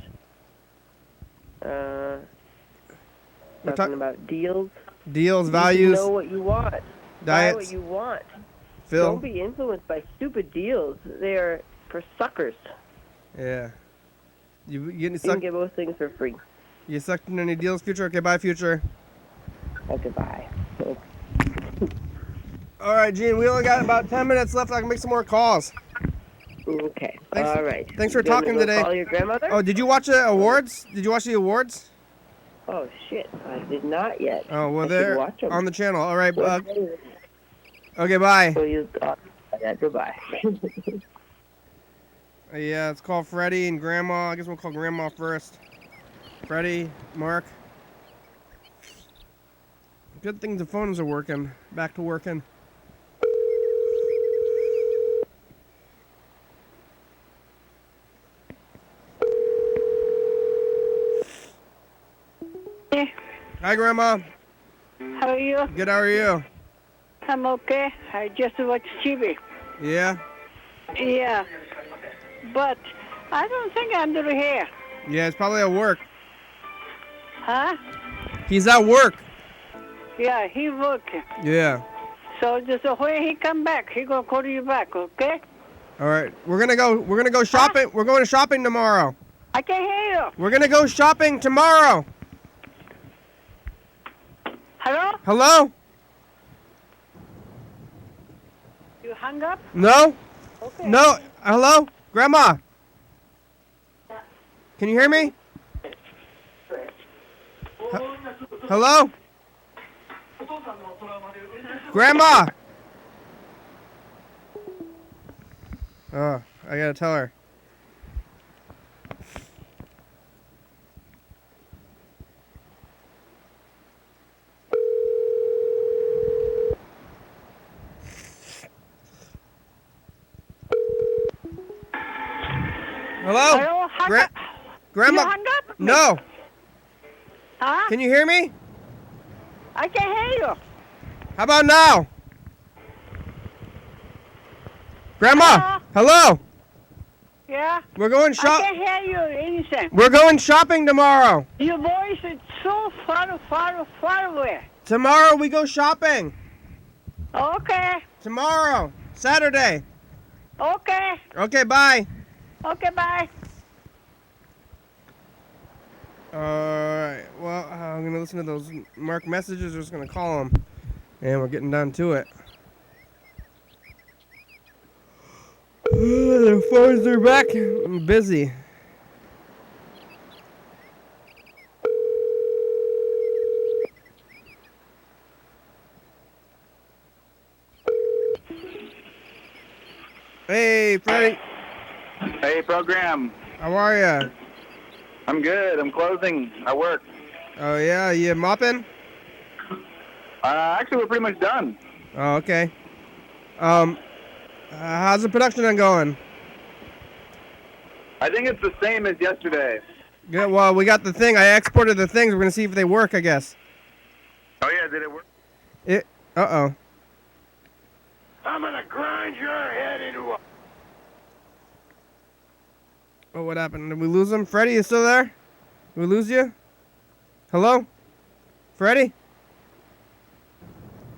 Talking about deals. Deals, values. You know what you want. Diets. Buy what you want. Phil. Don't be influenced by stupid deals. They are for suckers. Yeah. You can get most things for free. You sucked in any deals, future? Okay, bye, future. Okay, bye. All right, Gene, we only got about 10 minutes left. I can make some more calls. Okay. Thanks, all right. Thanks for talking today. Call your grandmother? Oh, did you watch the awards? Did you watch the awards? Oh, shit. I did not yet. Oh, well, they're on the channel. All right. Okay, bye. Goodbye. Yeah, let's call Freddie and Grandma. I guess we'll call Grandma first. Freddie, Mark. Good thing the phones are working. Back to working. Hey. Hi, Grandma. How are you? Good, how are you? I'm okay. I just watched TV. Yeah? Yeah. But I don't think Andrew here. Yeah, it's probably at work. Huh? He's at work. Yeah, he working. Yeah. So just when he come back, he gonna call you back, okay? All right. We're gonna go shopping. Huh? We're going shopping tomorrow. I can't hear you. We're gonna go shopping tomorrow. Hello? Hello? You hung up? No? Okay. No. Hello? Grandma? Can you hear me? Hello? Grandma! Oh, I gotta tell her. Hello? Hello? Grandma? You hung up? No. Huh? Can you hear me? I can't hear you. How about now? Grandma? Hello? Yeah? We're going I can't hear you anything. We're going shopping tomorrow. Your voice is so far away. Tomorrow we go shopping. Okay. Tomorrow. Saturday. Okay. Okay, bye. Okay, bye. Alright, well, I'm going to listen to those Mark messages. We're just going to call them. And we're getting down to it. The phones are back. I'm busy. Hey, Freddie. Hey, program. How are ya? I'm good. I'm closing. I work. Oh, yeah? You mopping? Actually, we're pretty much done. Oh, okay. How's the production going? I think it's the same as yesterday. Good. Well, we got the thing. I exported the things. We're going to see if they work, I guess. Oh, yeah. Did it work? Uh-oh. I'm going to grind your head into a... Oh, what happened? Did we lose him? Freddie, you still there? Did we lose you? Hello? Freddie?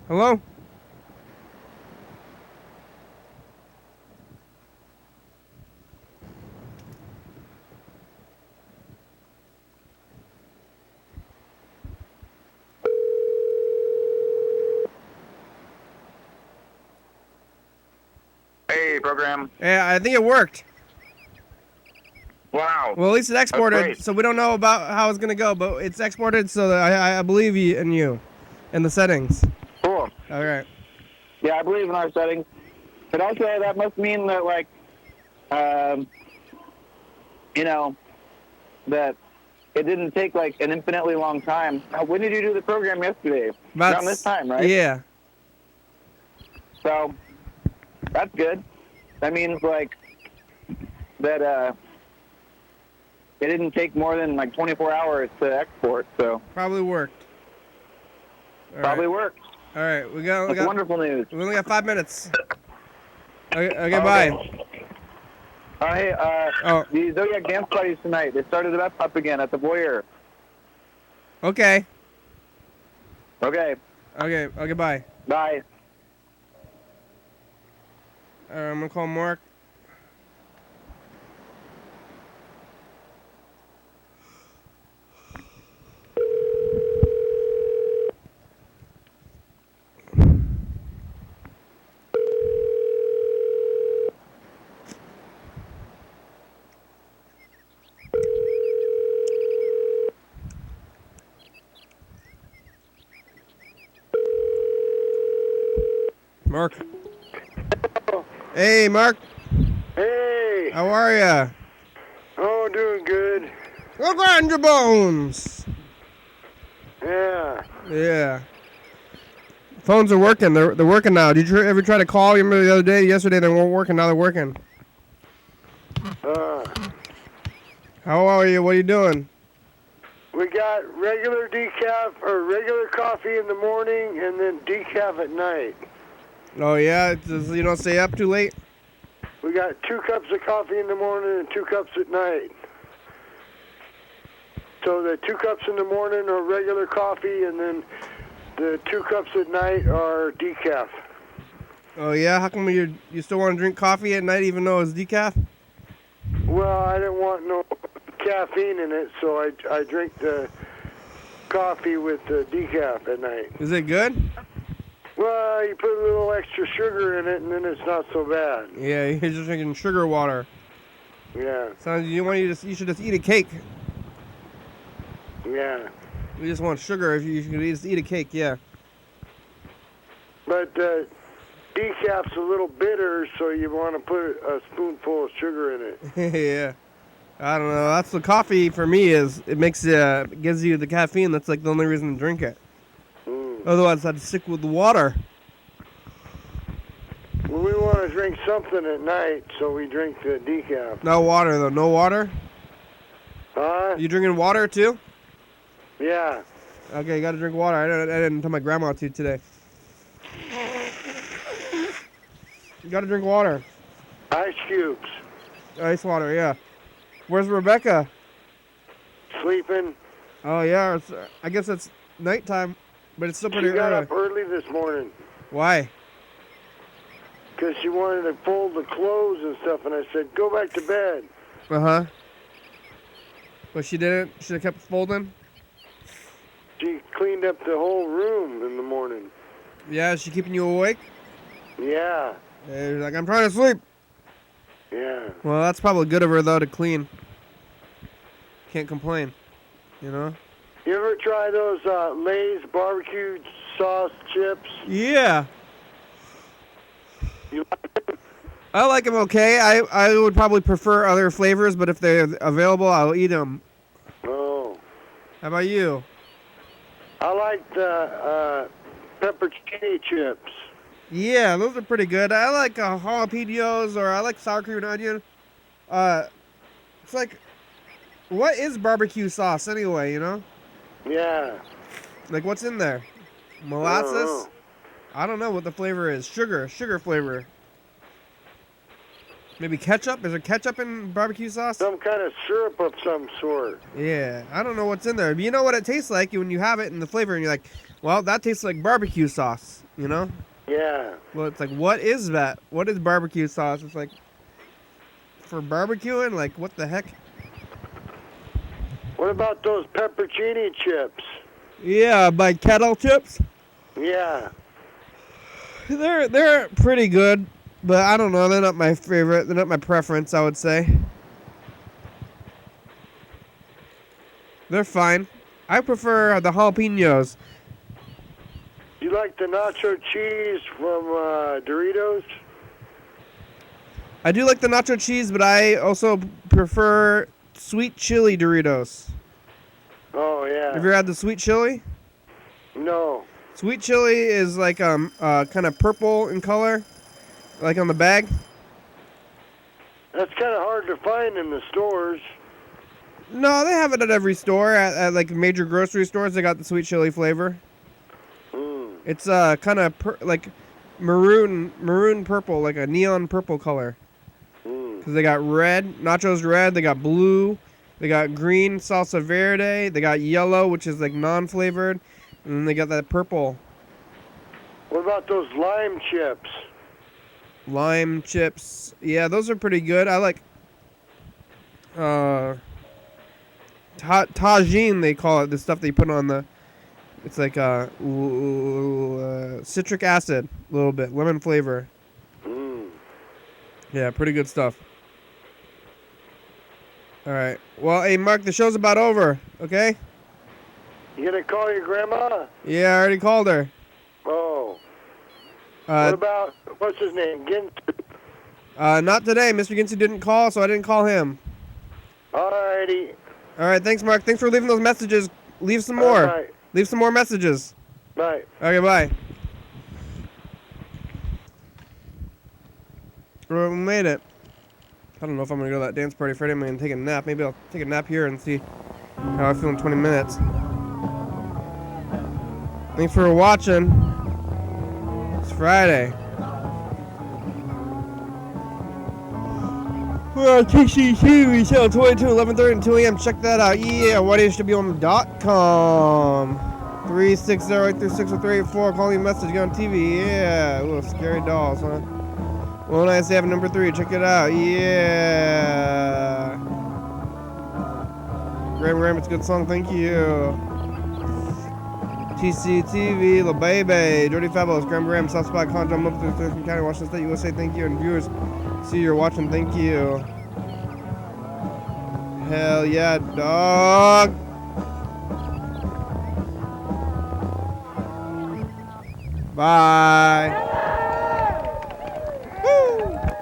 Hello? Hey, program. Yeah, I think it worked. Wow. Well, at least it exported, so we don't know about how it's going to go, but it's exported, so I believe in you and the settings. Cool. All right. Yeah, I believe in our settings. But also, that must mean that, like, you know, that it didn't take, like, an infinitely long time. When did you do the program yesterday? Around this time, right? Yeah. So, that's good. That means, like, that, it didn't take more than, like, 24 hours to export, so. Probably worked. Probably worked. All right, That's wonderful news. We only got 5 minutes. Okay, bye. Hey, the Zodiac dance parties tonight. They started it up again at the Voyeur. Okay. Okay, bye. bye. I'm gonna call Mark. Mark. Hey, Mark. Hey. How are ya? Oh, doing good. Go grind your bones. Yeah. Yeah. Phones are working. They're working now. Did you ever try to call? You remember the other day? Yesterday they weren't working. Now they're working. How are you? What are you doing? We got regular decaf or regular coffee in the morning and then decaf at night. Oh, yeah? You don't stay up too late? We got 2 cups of coffee in the morning and 2 cups at night. So the 2 cups in the morning are regular coffee, and then the 2 cups at night are decaf. Oh, yeah? How come you still want to drink coffee at night even though it's decaf? Well, I didn't want no caffeine in it, so I drink the coffee with the decaf at night. Is it good? Well, you put a little extra sugar in it, and then it's not so bad. Yeah, you're just drinking sugar water. Yeah. Sounds you should just eat a cake. Yeah. You just want sugar. If you should just eat a cake, yeah. But decaf's a little bitter, so you want to put a spoonful of sugar in it. Yeah. I don't know. That's the coffee for me is. It makes gives you the caffeine. That's like the only reason to drink it. Otherwise, I'd stick with the water. Well, we want to drink something at night, so we drink the decaf. No water though. No water. Huh? You drinking water too? Yeah. Okay, you gotta drink water. I didn't tell my grandma to today. You gotta drink water. Ice cubes. Ice water, yeah. Where's Rebecca? Sleeping. Oh yeah, I guess it's nighttime, but it's still pretty She got early. up early this morning. Why? Because she wanted to fold the clothes and stuff, and I said, go back to bed. Uh-huh. But she didn't? She kept folding? She cleaned up the whole room in the morning. Yeah, is she keeping you awake? Yeah. Yeah, you're like, I'm trying to sleep. Yeah. Well, that's probably good of her, though, to clean. Can't complain, you know? You ever try those Lay's barbecue sauce chips? Yeah. You like them? I like them okay. I would probably prefer other flavors, but if they're available, I'll eat them. Oh. How about you? I like the pepperoni chips. Yeah, those are pretty good. I like jalapenos, or I like sour cream and onion. It's like, what is barbecue sauce anyway, you know? Yeah. Like, what's in there? Molasses? I don't know what the flavor is. Sugar flavor. Maybe ketchup? Is there ketchup in barbecue sauce? Some kind of syrup of some sort. Yeah, I don't know what's in there. But you know what it tastes like when you have it in the flavor, and you're like, well, that tastes like barbecue sauce, you know? Yeah. Well, it's like, what is that? What is barbecue sauce? It's like, for barbecuing? Like, what the heck? What about those pepperoni chips? Yeah, by Kettle Chips. Yeah. They're pretty good, but I don't know. They're not my favorite. They're not my preference, I would say. They're fine. I prefer the jalapenos. You like the nacho cheese from Doritos? I do like the nacho cheese, but I also prefer sweet chili Doritos. Oh, yeah. Have you ever had the sweet chili? No. Sweet chili is like kind of purple in color, like on the bag. That's kind of hard to find in the stores. No, they have it at every store. At like major grocery stores, they got the sweet chili flavor. Mm. It's kind of like maroon purple, like a neon purple color. Because they got red, nachos red, they got blue, they got green salsa verde, they got yellow, which is like non-flavored, and then they got that purple. What about those lime chips? Lime chips. Yeah, those are pretty good. I like tagine, they call it, the stuff they put on the, it's like citric acid, a little bit, lemon flavor. Yeah, pretty good stuff. All right. Well, hey, Mark, the show's about over, okay? You gonna call your grandma? Yeah, I already called her. Oh. What about, what's his name, Ginsu? Not today. Mr. Ginsu didn't call, so I didn't call him. Alrighty. All right, thanks, Mark. Thanks for leaving those messages. Leave some more. Bye. Leave some more messages. Bye. Okay, bye. Well, we made it. I don't know if I'm going to go to that dance party Friday. I'm going to take a nap. Maybe I'll take a nap here and see how I feel in 20 minutes. Thanks for watching. It's Friday. We're on TCC. We sell 22, 11:30, and 2 a.m. Check that out. Yeah, YDHWM.com. 360-836-0384. Call me a message. Get on TV. Yeah. Little scary dolls, huh? 1997 number 3. Check it out. Yeah. Graham, it's a good song. Thank you. TCTV, La Baby, Dirty Fabulous, Graham, South Spot, Conjure, Memphis, Thurston County, Washington State, USA. Thank you. And viewers, see you're watching. Thank you. Hell yeah, dog. Bye.